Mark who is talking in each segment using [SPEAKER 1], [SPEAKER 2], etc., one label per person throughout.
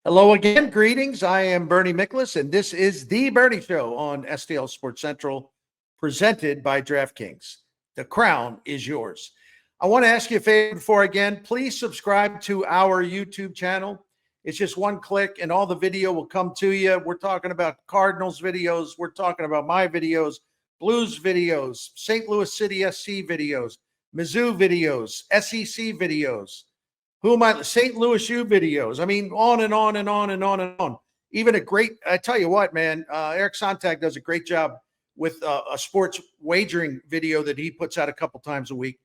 [SPEAKER 1] Hello again. Greetings. I am Bernie Miklasz, and this is The Bernie Show on STL Sports Central, presented by DraftKings. The crown is yours. I want to ask you a favor before again. Please subscribe to our YouTube channel. It's just one click, and all the video will come to you. We're talking about Cardinals videos. We're talking about my videos, Blues videos, St. Louis City SC videos, Mizzou videos, SEC videos. Who am I? St. Louis U videos. I mean, on and on and on and on and on. Even I tell you what, man, Eric Sontag does a great job with a sports wagering video that he puts out a couple times a week.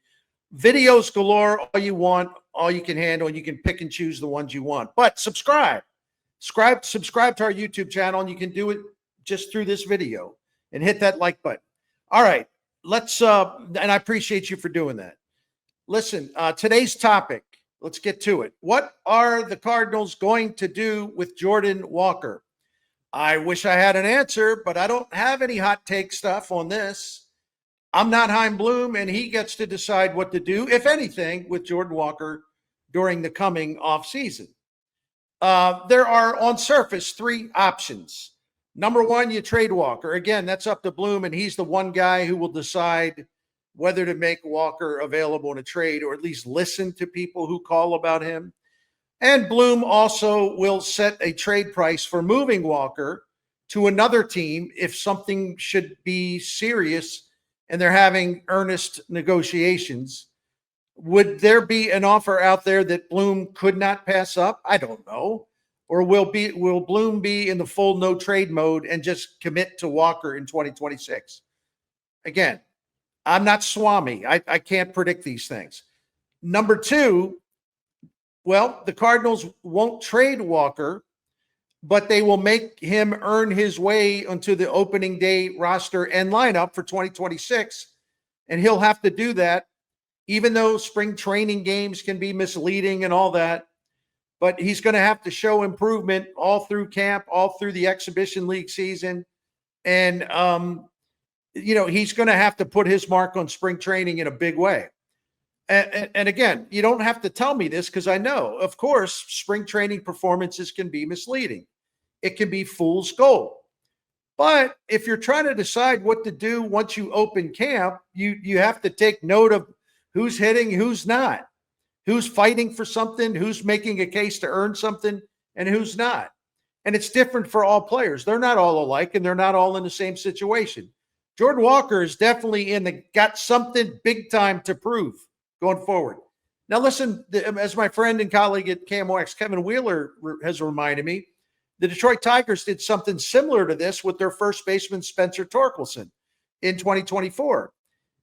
[SPEAKER 1] Videos galore, all you want, all you can handle, and you can pick and choose the ones you want. But subscribe to our YouTube channel, and you can do it just through this video and hit that like button. All right, and I appreciate you for doing that. Listen, today's topic. Let's get to it. What are the Cardinals going to do with Jordan Walker? I wish I had an answer, but I don't have any hot take stuff on this. I'm not Chaim Bloom, and he gets to decide what to do, if anything, with Jordan Walker during the coming offseason. There are, on surface, three options. Number one, you trade Walker. Again, that's up to Bloom, and he's the one guy who will decide whether to make Walker available in a trade or at least listen to people who call about him. And Bloom also will set a trade price for moving Walker to another team if something should be serious and they're having earnest negotiations. Would there be an offer out there that Bloom could not pass up? I don't know. Or will Bloom be in the full no trade mode and just commit to Walker in 2026? Again, I'm not Swami. I can't predict these things. Number two, well, the Cardinals won't trade Walker, but they will make him earn his way onto the opening day roster and lineup for 2026. And he'll have to do that, even though spring training games can be misleading and all that. But he's going to have to show improvement all through camp, all through the exhibition league season. And, he's going to have to put his mark on spring training in a big way. And again, you don't have to tell me this because I know, of course, spring training performances can be misleading. It can be fool's gold. But if you're trying to decide what to do once you open camp, you have to take note of who's hitting, who's not, who's fighting for something, who's making a case to earn something, and who's not. And it's different for all players. They're not all alike, and they're not all in the same situation. Jordan Walker is definitely got something big time to prove going forward. Now, listen, as my friend and colleague at KMOX, Kevin Wheeler, has reminded me, the Detroit Tigers did something similar to this with their first baseman, Spencer Torkelson, in 2024.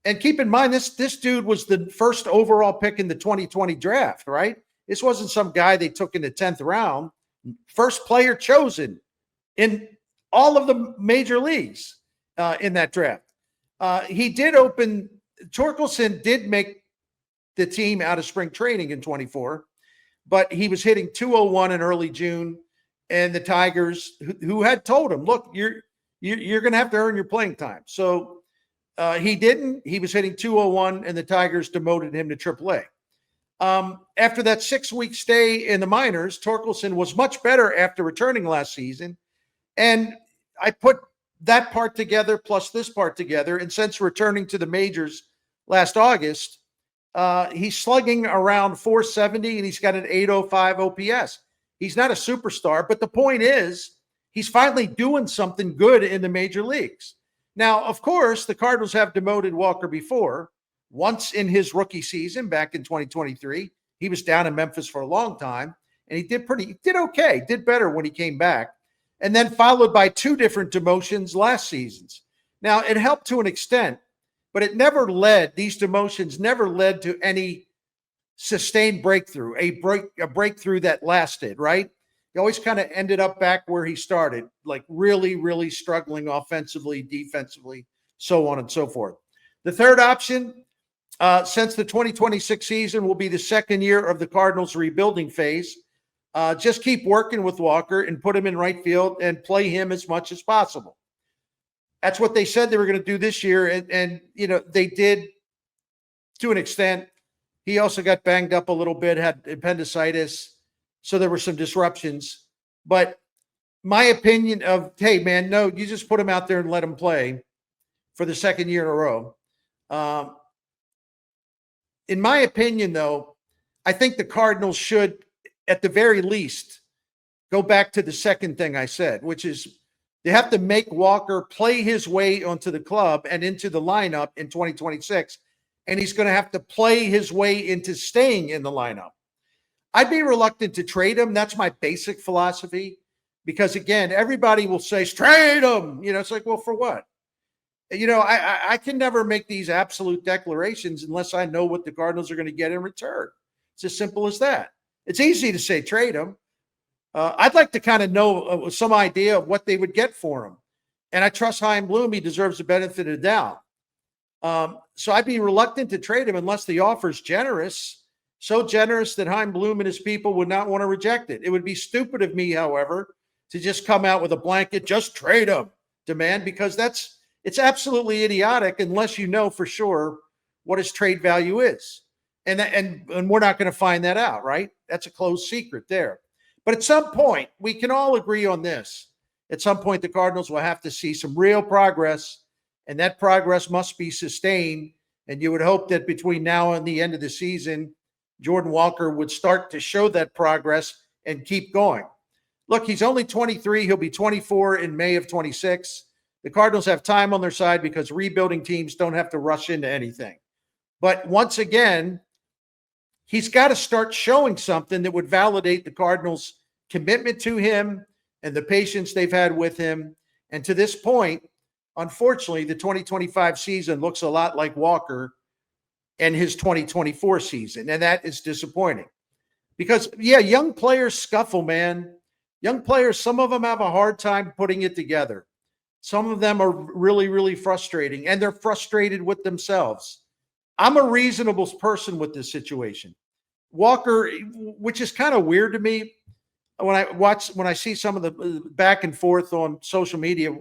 [SPEAKER 1] And keep in mind, this dude was the first overall pick in the 2020 draft, right? This wasn't some guy they took in the 10th round. First player chosen in all of the major leagues. In that draft. Torkelson did make the team out of spring training in 24, but he was hitting 201 in early June, and the Tigers, who had told him, look, you're going to have to earn your playing time. So he didn't. He was hitting 201, and the Tigers demoted him to AAA. After that 6-week stay in the minors, Torkelson was much better after returning last season, and I put that part together plus this part together. And since returning to the majors last August, he's slugging around 470 and he's got an 805 OPS. He's not a superstar, but the point is he's finally doing something good in the major leagues. Now, of course, the Cardinals have demoted Walker before. Once in his rookie season back in 2023, he was down in Memphis for a long time and he did okay, did better when he came back. And then followed by 2 different demotions last seasons. Now, it helped to an extent, but these demotions never led to any sustained breakthrough, a breakthrough that lasted, right? He always kind of ended up back where he started, like really, really struggling offensively, defensively, so on and so forth. The third option, since the 2026 season will be the second year of the Cardinals' rebuilding phase, just keep working with Walker and put him in right field and play him as much as possible. That's what they said they were going to do this year. And they did to an extent. He also got banged up a little bit, had appendicitis. So there were some disruptions. But my opinion of, hey, man, no, you just put him out there and let him play for the second year in a row. In my opinion, though, I think the Cardinals should, at the very least, go back to the second thing I said, which is they have to make Walker play his way onto the club and into the lineup in 2026. And he's going to have to play his way into staying in the lineup. I'd be reluctant to trade him. That's my basic philosophy. Because again, everybody will say, trade him. It's like, well, for what? I can never make these absolute declarations unless I know what the Cardinals are going to get in return. It's as simple as that. It's easy to say trade him. I'd like to kind of know some idea of what they would get for him. And I trust Chaim Bloom. He deserves the benefit of the doubt. So I'd be reluctant to trade him unless the offer's generous, so generous that Chaim Bloom and his people would not want to reject it. It would be stupid of me, however, to just come out with a blanket, just trade him demand, because it's absolutely idiotic unless you know for sure what his trade value is. And we're not going to find that out, right? That's a closed secret there. But at some point, we can all agree on this. At some point, the Cardinals will have to see some real progress, and that progress must be sustained. And you would hope that between now and the end of the season, Jordan Walker would start to show that progress and keep going. Look, he's only 23. He'll be 24 in May of 26. The Cardinals have time on their side because rebuilding teams don't have to rush into anything. But once again, he's got to start showing something that would validate the Cardinals' commitment to him and the patience they've had with him. And to this point, unfortunately, the 2025 season looks a lot like Walker and his 2024 season. And that is disappointing because, yeah, young players scuffle, man. Young players, some of them have a hard time putting it together. Some of them are really, really frustrating, and they're frustrated with themselves. I'm a reasonable person with this situation. Walker, which is kind of weird to me when I see some of the back and forth on social media,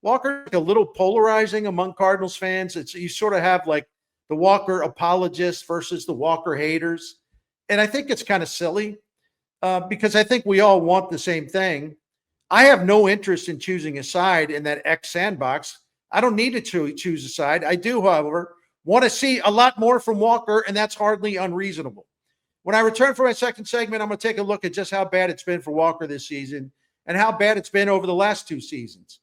[SPEAKER 1] Walker a little polarizing among Cardinals fans. You sort of have like the Walker apologists versus the Walker haters. And I think it's kind of silly because I think we all want the same thing. I have no interest in choosing a side in that X sandbox. I don't need to choose a side. I do, however, want to see a lot more from Walker, and that's hardly unreasonable. When I return for my second segment, I'm going to take a look at just how bad it's been for Walker this season and how bad it's been over the last two seasons.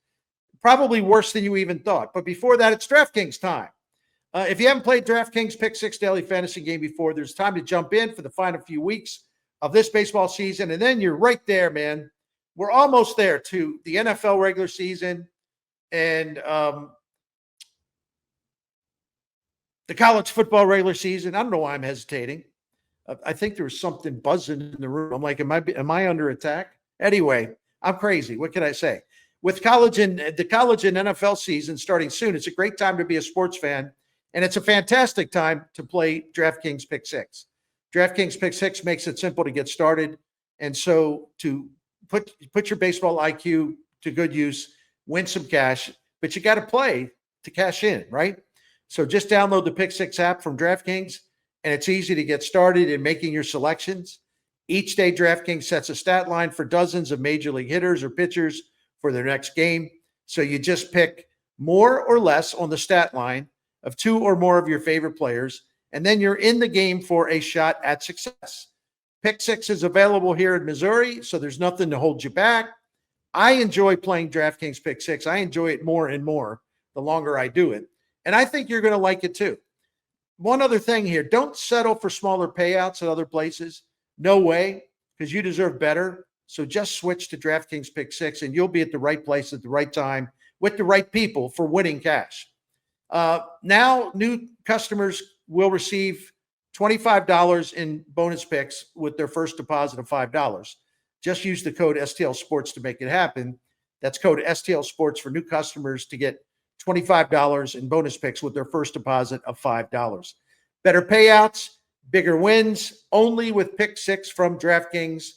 [SPEAKER 1] Probably worse than you even thought. But before that, it's DraftKings time. If you haven't played DraftKings Pick 6 Daily Fantasy game before, there's time to jump in for the final few weeks of this baseball season, and then you're right there, man. We're almost there to the NFL regular season and the college football regular season. I don't know why I'm hesitating. I think there was something buzzing in the room. I'm like, am I under attack? Anyway, I'm crazy. What can I say? With the college and NFL season starting soon, it's a great time to be a sports fan, and it's a fantastic time to play DraftKings Pick 6. DraftKings Pick 6 makes it simple to get started, and so to put your baseball IQ to good use, win some cash, but you got to play to cash in, right? So just download the Pick 6 app from DraftKings, and it's easy to get started in making your selections. Each day, DraftKings sets a stat line for dozens of major league hitters or pitchers for their next game. So you just pick more or less on the stat line of two or more of your favorite players, and then you're in the game for a shot at success. Pick 6 is available here in Missouri, so there's nothing to hold you back. I enjoy playing DraftKings Pick 6. I enjoy it more and more the longer I do it, and I think you're going to like it too. One other thing here, don't settle for smaller payouts at other places. No way, because you deserve better. So just switch to DraftKings Pick 6, and you'll be at the right place at the right time with the right people for winning cash. Now, new customers will receive $25 in bonus picks with their first deposit of $5. Just use the code STL Sports to make it happen. That's code STL Sports for new customers to get $25 in bonus picks with their first deposit of $5. Better payouts, bigger wins, only with Pick 6 from DraftKings.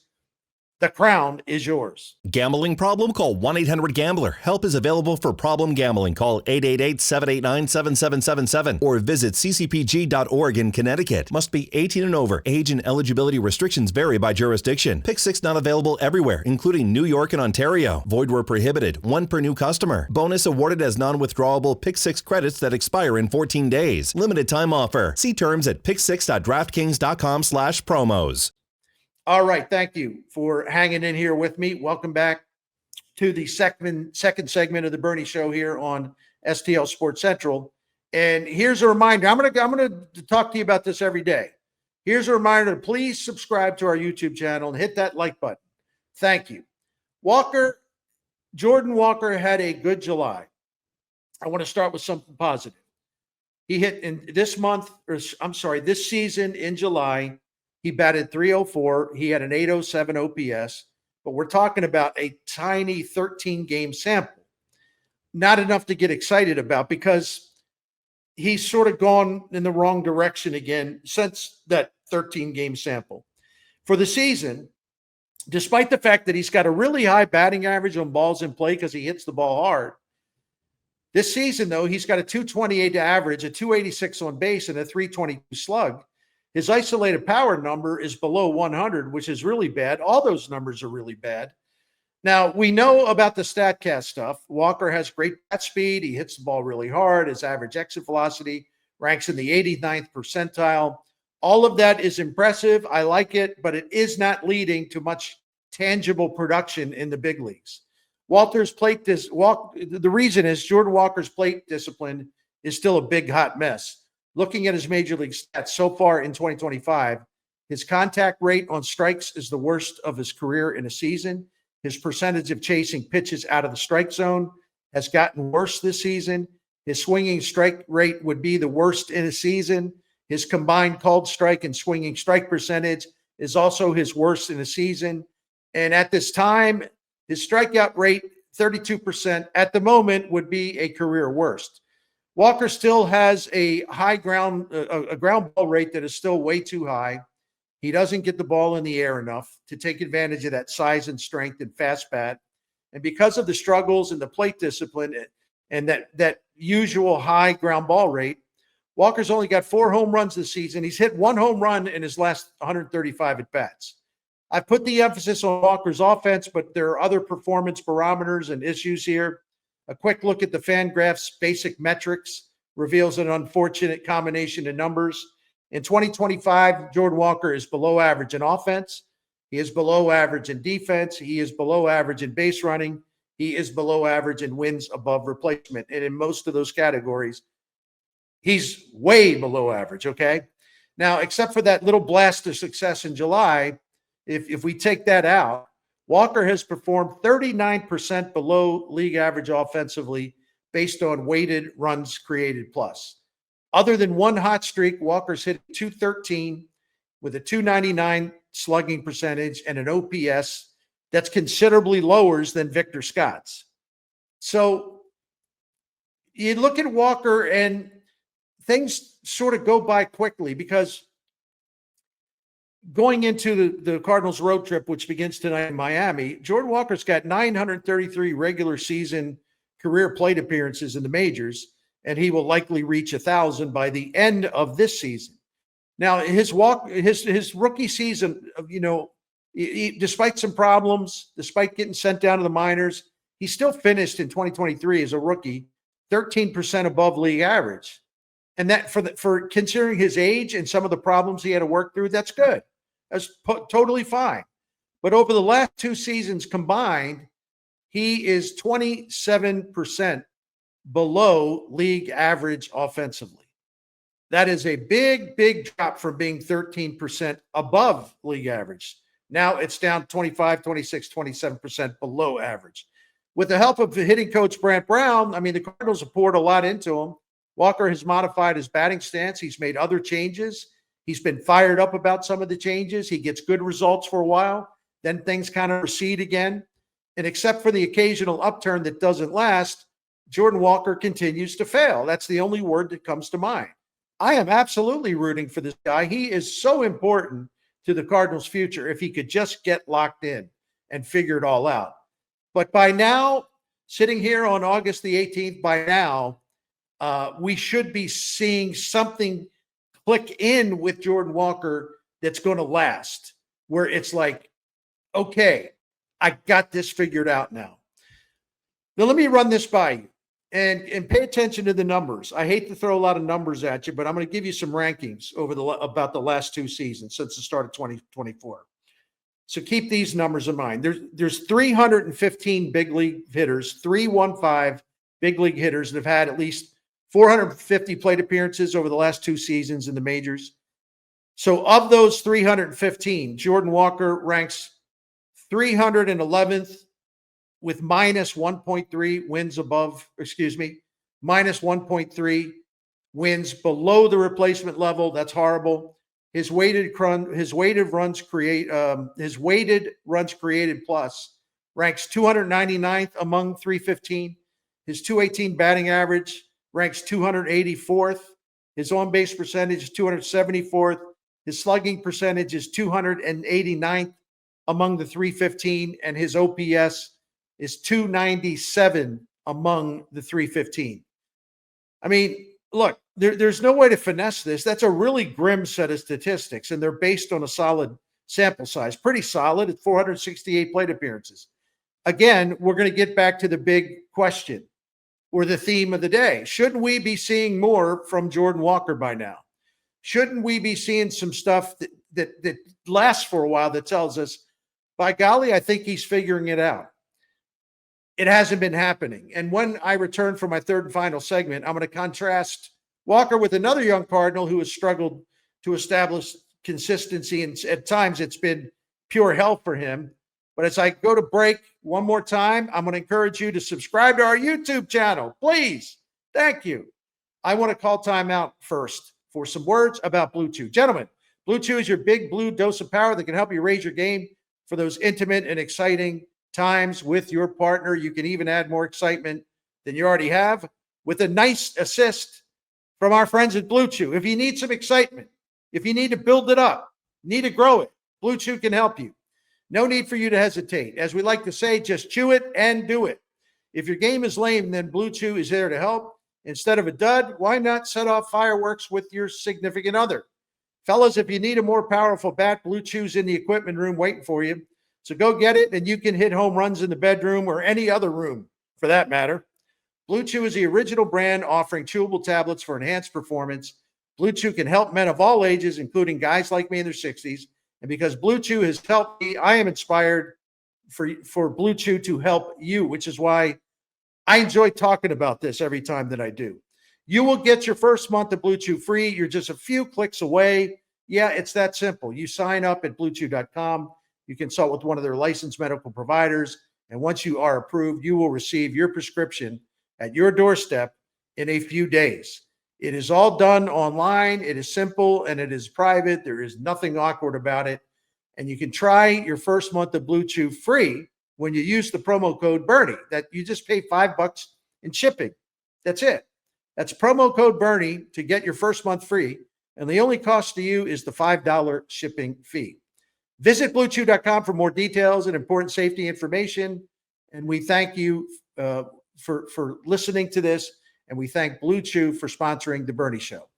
[SPEAKER 1] The crown is yours.
[SPEAKER 2] Gambling problem? Call 1-800-GAMBLER. Help is available for problem gambling. Call 888-789-7777 or visit ccpg.org in Connecticut. Must be 18 and over. Age and eligibility restrictions vary by jurisdiction. Pick 6 not available everywhere, including New York and Ontario. Void where prohibited. 1 per new customer. Bonus awarded as non-withdrawable Pick 6 credits that expire in 14 days. Limited time offer. See terms at pick6.draftkings.com/promos.
[SPEAKER 1] All right. Thank you for hanging in here with me. Welcome back to the second segment of the Bernie Show here on STL Sports Central. And here's a reminder. I'm gonna talk to you about this every day. Here's a reminder to please subscribe to our YouTube channel and hit that like button. Thank you. Jordan Walker had a good July. I want to start with something positive. He hit this season in July. He batted .304. He had an .807 OPS, but we're talking about a tiny 13-game sample. Not enough to get excited about because he's sort of gone in the wrong direction again since that 13-game sample. For the season, despite the fact that he's got a really high batting average on balls in play because he hits the ball hard, this season, though, he's got a .228 average, a .286 on base, and a .322 slug. His isolated power number is below 100, which is really bad. All those numbers are really bad. Now, we know about the StatCast stuff. Walker has great bat speed. He hits the ball really hard. His average exit velocity ranks in the 89th percentile. All of that is impressive. I like it, but it is not leading to much tangible production in the big leagues. The reason is Jordan Walker's plate discipline is still a big hot mess. Looking at his major league stats so far in 2025, his contact rate on strikes is the worst of his career in a season. His percentage of chasing pitches out of the strike zone has gotten worse this season. His swinging strike rate would be the worst in a season. His combined called strike and swinging strike percentage is also his worst in a season. And at this time, his strikeout rate, 32% at the moment, would be a career worst. Walker still has a high ground ball rate that is still way too high. He doesn't get the ball in the air enough to take advantage of that size and strength and fast bat. And because of the struggles in the plate discipline and that usual high ground ball rate, Walker's only got 4 home runs this season. He's hit 1 home run in his last 135 at-bats. I've put the emphasis on Walker's offense, but there are other performance barometers and issues here. A quick look at the Fangraphs basic metrics reveals an unfortunate combination of numbers. In 2025, Jordan Walker is below average in offense. He is below average in defense. He is below average in base running. He is below average in wins above replacement. And in most of those categories, he's way below average, okay? Now, except for that little blast of success in July, if we take that out, Walker has performed 39% below league average offensively based on weighted runs created plus. Other than one hot streak, Walker's hit .213 with a .299 slugging percentage and an OPS that's considerably lower than Victor Scott's. So you look at Walker and things sort of go by quickly because going into the Cardinals road trip, which begins tonight in Miami, Jordan Walker's got 933 regular season career plate appearances in the majors, and he will likely reach 1,000 by the end of this season. Now, his rookie season, despite some problems, despite getting sent down to the minors, he still finished in 2023 as a rookie 13% above league average. And that for considering his age and some of the problems he had to work through, that's good. That's totally fine. But over the last 2 seasons combined, he is 27% below league average offensively. That is a big, big drop from being 13% above league average. Now it's down 25, 26, 27% below average. With the help of the hitting coach Brant Brown, the Cardinals have poured a lot into him. Walker has modified his batting stance. He's made other changes. He's been fired up about some of the changes. He gets good results for a while. Then things kind of recede again. And except for the occasional upturn that doesn't last, Jordan Walker continues to fail. That's the only word that comes to mind. I am absolutely rooting for this guy. He is so important to the Cardinals' future if he could just get locked in. and figure it all out. But by now, sitting here on August the 18th, by now, we should be seeing something click in with Jordan Walker that's going to last, where it's like, okay, I got this figured out now. Now, let me run this by you and pay attention to the numbers. I hate to throw a lot of numbers at you, but I'm going to give you some rankings over about the last 2 seasons since the start of 2024. So keep these numbers in mind. There's 315 big league hitters, 315 big league hitters that have had at least 450 plate appearances over the last 2 seasons in the majors. So of those 315, Jordan Walker ranks 311th with minus 1.3 wins minus 1.3 wins below the replacement level. That's horrible. His weighted runs created plus ranks 299th among 315. His 218 batting average ranks 284th. His on-base percentage is 274th. His slugging percentage is 289th among the 315, and his OPS is 297 among the 315. I mean, look, there's no way to finesse this. That's a really grim set of statistics, and they're based on a solid sample size. Pretty solid at 468 plate appearances. Again, we're going to get back to the big question or the theme of the day. Shouldn't we be seeing more from Jordan Walker by now? Shouldn't we be seeing some stuff that lasts for a while that tells us, by golly, I think he's figuring it out? It hasn't been happening. And when I return for my third and final segment, I'm going to contrast Walker with another young Cardinal who has struggled to establish consistency, and at times it's been pure hell for him. But as I go to break one more time, I'm going to encourage you to subscribe to our YouTube channel, please. Thank you. I want to call time out first for some words about Blue Chew. Gentlemen, Blue Chew is your big blue dose of power that can help you raise your game for those intimate and exciting times with your partner. You can even add more excitement than you already have with a nice assist from our friends at Blue Chew. If you need some excitement, if you need to build it up, need to grow it, Blue Chew can help you. No need for you to hesitate. As we like to say, just chew it and do it. If your game is lame, then Blue Chew is there to help. Instead of a dud, why not set off fireworks with your significant other? Fellas, if you need a more powerful bat, Blue Chew's in the equipment room waiting for you. So go get it, and you can hit home runs in the bedroom or any other room for that matter. Blue Chew is the original brand offering chewable tablets for enhanced performance. Blue Chew can help men of all ages, including guys like me in their 60s. And because Blue Chew has helped me, I am inspired for Blue Chew to help you, which is why I enjoy talking about this every time that I do. You will get your first month of Blue Chew free. You're just a few clicks away. Yeah, it's that simple. You sign up at bluechew.com. You consult with one of their licensed medical providers. And once you are approved, you will receive your prescription at your doorstep in a few days. It is all done online. It is simple and it is private. There is nothing awkward about it. And you can try your first month of Blue Chew free when you use the promo code Bernie. That you just pay $5 in shipping. That's it. That's promo code Bernie to get your first month free. And the only cost to you is the $5 shipping fee. Visit bluechew.com for more details and important safety information. And we thank you for listening to this. And we thank Blue Chew for sponsoring The Bernie Show.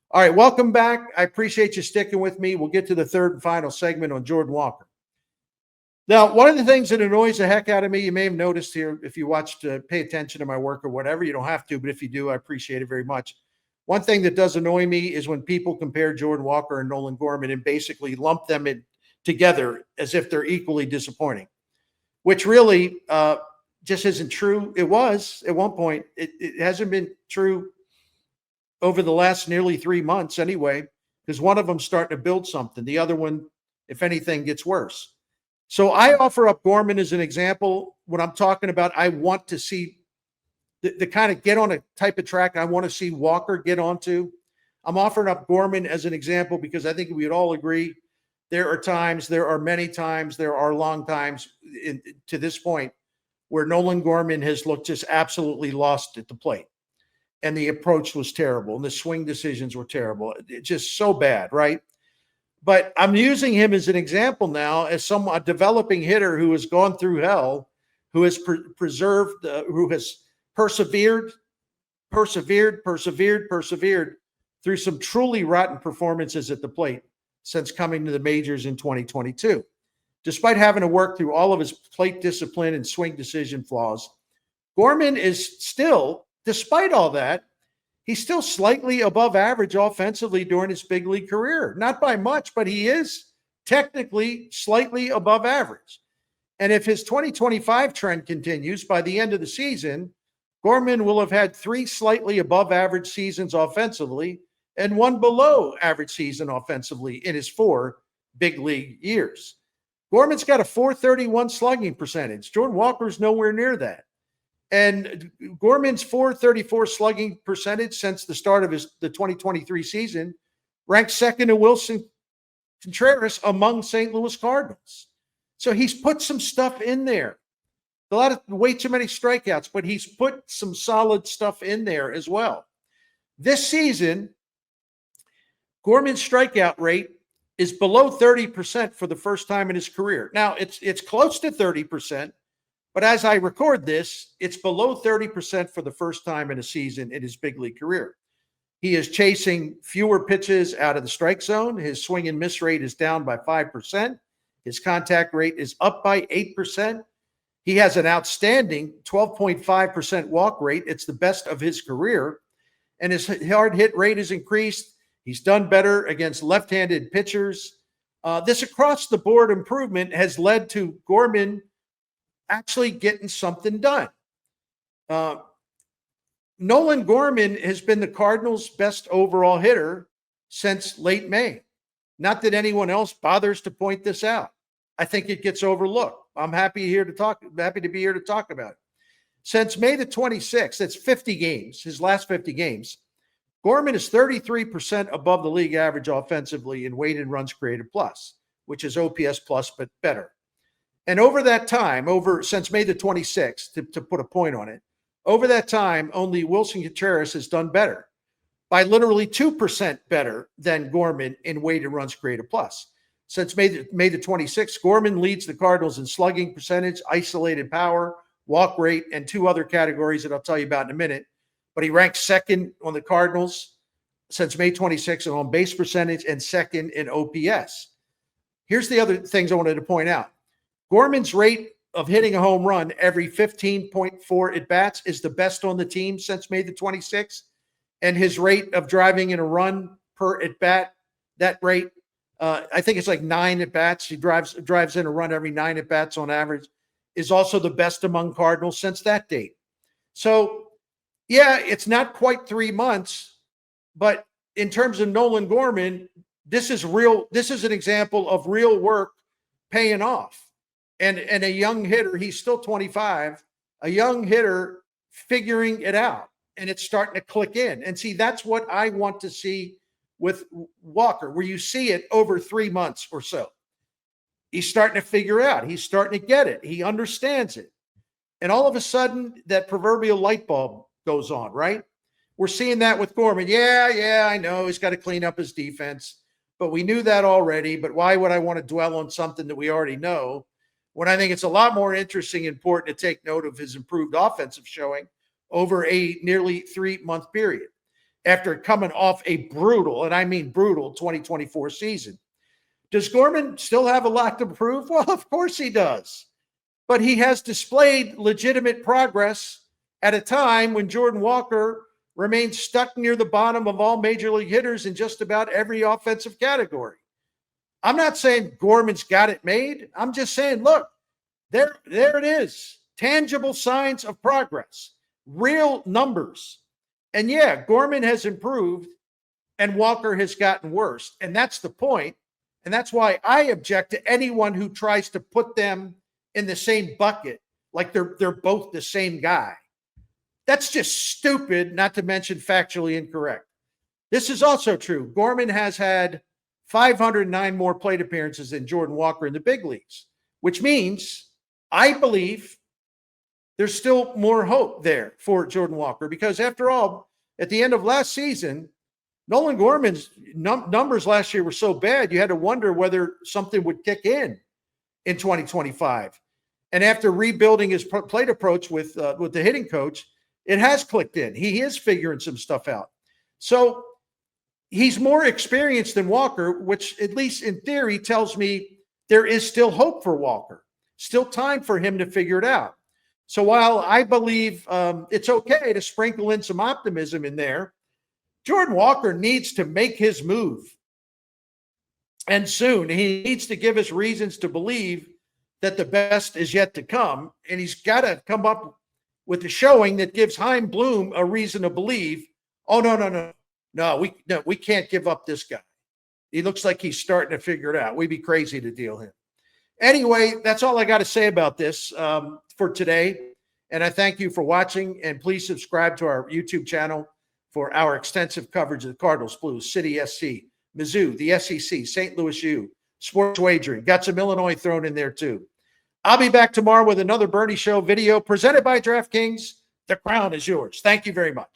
[SPEAKER 1] All right, welcome back. I appreciate you sticking with me. We'll get to the third and final segment on Jordan Walker. Now, one of the things that annoys the heck out of me, you may have noticed here, if you watched, pay attention to my work or whatever, you don't have to, but if you do, I appreciate it very much. One thing that does annoy me is when people compare Jordan Walker and Nolan Gorman and basically lump them in together as if they're equally disappointing, which really just isn't true. It was at one point. It hasn't been true over the last nearly 3 months anyway, because one of them's starting to build something. The other one, if anything, gets worse. So I offer up Gorman as an example when I'm talking about I want to see the kind of get on a type of track I want to see Walker get onto. I'm offering up Gorman as an example because I think we would all agree there are many times, there are long times to this point where Nolan Gorman has looked just absolutely lost at the plate. And the approach was terrible. And the swing decisions were terrible. It's just so bad, right? But I'm using him as an example now as a developing hitter who has gone through hell, who has who has persevered through some truly rotten performances at the plate since coming to the majors in 2022. Despite having to work through all of his plate discipline and swing decision flaws, Gorman is still, despite all that, he's still slightly above average offensively during his big league career. Not by much, but he is technically slightly above average. And if his 2025 trend continues, by the end of the season, Gorman will have had 3 slightly above average seasons offensively and 1 below average season offensively in his 4 big league years. Gorman's got a .431 slugging percentage. Jordan Walker's nowhere near that. And Gorman's .434 slugging percentage since the start of the 2023 season ranks second to Wilson Contreras among St. Louis Cardinals. So he's put some stuff in there. Way too many strikeouts, but he's put some solid stuff in there as well. This season, Gorman's strikeout rate is below 30% for the first time in his career. Now, it's close to 30%, but as I record this, it's below 30% for the first time in a season in his big league career. He is chasing fewer pitches out of the strike zone. His swing and miss rate is down by 5%. His contact rate is up by 8%. He has an outstanding 12.5% walk rate. It's the best of his career. And his hard hit rate has increased. He's done better against left-handed pitchers. This across-the-board improvement has led to Gorman actually getting something done. Nolan Gorman has been the Cardinals' best overall hitter since late May. Not that anyone else bothers to point this out. I think it gets overlooked. I'm happy to be here to talk about it. Since May the 26th, that's 50 games, his last 50 games, Gorman is 33% above the league average offensively in weighted runs created plus, which is OPS plus, but better. And over that time, since May the 26th, to put a point on it, over that time, only Wilson Contreras has done better by literally 2% better than Gorman in weighted runs created plus. Since May the 26th, Gorman leads the Cardinals in slugging percentage, isolated power, walk rate, and 2 other categories that I'll tell you about in a minute. But he ranks second on the Cardinals since May 26th in on base percentage and second in OPS. Here's the other things I wanted to point out. Gorman's rate of hitting a home run every 15.4 at-bats is the best on the team since May the 26th. And his rate of driving in a run per at-bat, that rate, I think it's like 9 at-bats. He drives in a run every 9 at-bats on average, is also the best among Cardinals since that date. So, yeah, it's not quite 3 months, but in terms of Nolan Gorman, this is real. This is an example of real work paying off. And a young hitter, he's still 25, a young hitter figuring it out, and it's starting to click in. And see, that's what I want to see with Walker, where you see it over 3 months or so. He's starting to figure it out. He's starting to get it. He understands it. And all of a sudden, that proverbial light bulb goes on, right? We're seeing that with Gorman. Yeah, I know he's got to clean up his defense, but we knew that already. But why would I want to dwell on something that we already know when I think it's a lot more interesting and important to take note of his improved offensive showing over a nearly 3-month period after coming off a brutal, and I mean brutal, 2024 season. Does Gorman still have a lot to prove? Well, of course he does. But he has displayed legitimate progress at a time when Jordan Walker remains stuck near the bottom of all major league hitters in just about every offensive category. I'm not saying Gorman's got it made. I'm just saying, look, there it is. Tangible signs of progress, real numbers. And yeah, Gorman has improved and Walker has gotten worse. And that's the point. And that's why I object to anyone who tries to put them in the same bucket, like they're both the same guy. That's just stupid, not to mention factually incorrect. This is also true. Gorman has had 509 more plate appearances than Jordan Walker in the big leagues, which means I believe there's still more hope there for Jordan Walker because after all, at the end of last season, Nolan Gorman's numbers last year were so bad, you had to wonder whether something would kick in 2025. And after rebuilding his plate approach with the hitting coach, it has clicked in. He is figuring some stuff out. So he's more experienced than Walker, which at least in theory tells me there is still hope for Walker, still time for him to figure it out. So while I believe it's okay to sprinkle in some optimism in there, Jordan Walker needs to make his move. And soon. He needs to give us reasons to believe that the best is yet to come. And he's got to come up with a showing that gives Chaim Bloom a reason to believe, oh, no, we can't give up this guy. He looks like he's starting to figure it out. We'd be crazy to deal him. Anyway, that's all I got to say about this for today. And I thank you for watching. And please subscribe to our YouTube channel for our extensive coverage of the Cardinals, Blues, City SC, Mizzou, the SEC, St. Louis U, sports wagering. Got some Illinois thrown in there too. I'll be back tomorrow with another Bernie Show video presented by DraftKings. The crown is yours. Thank you very much.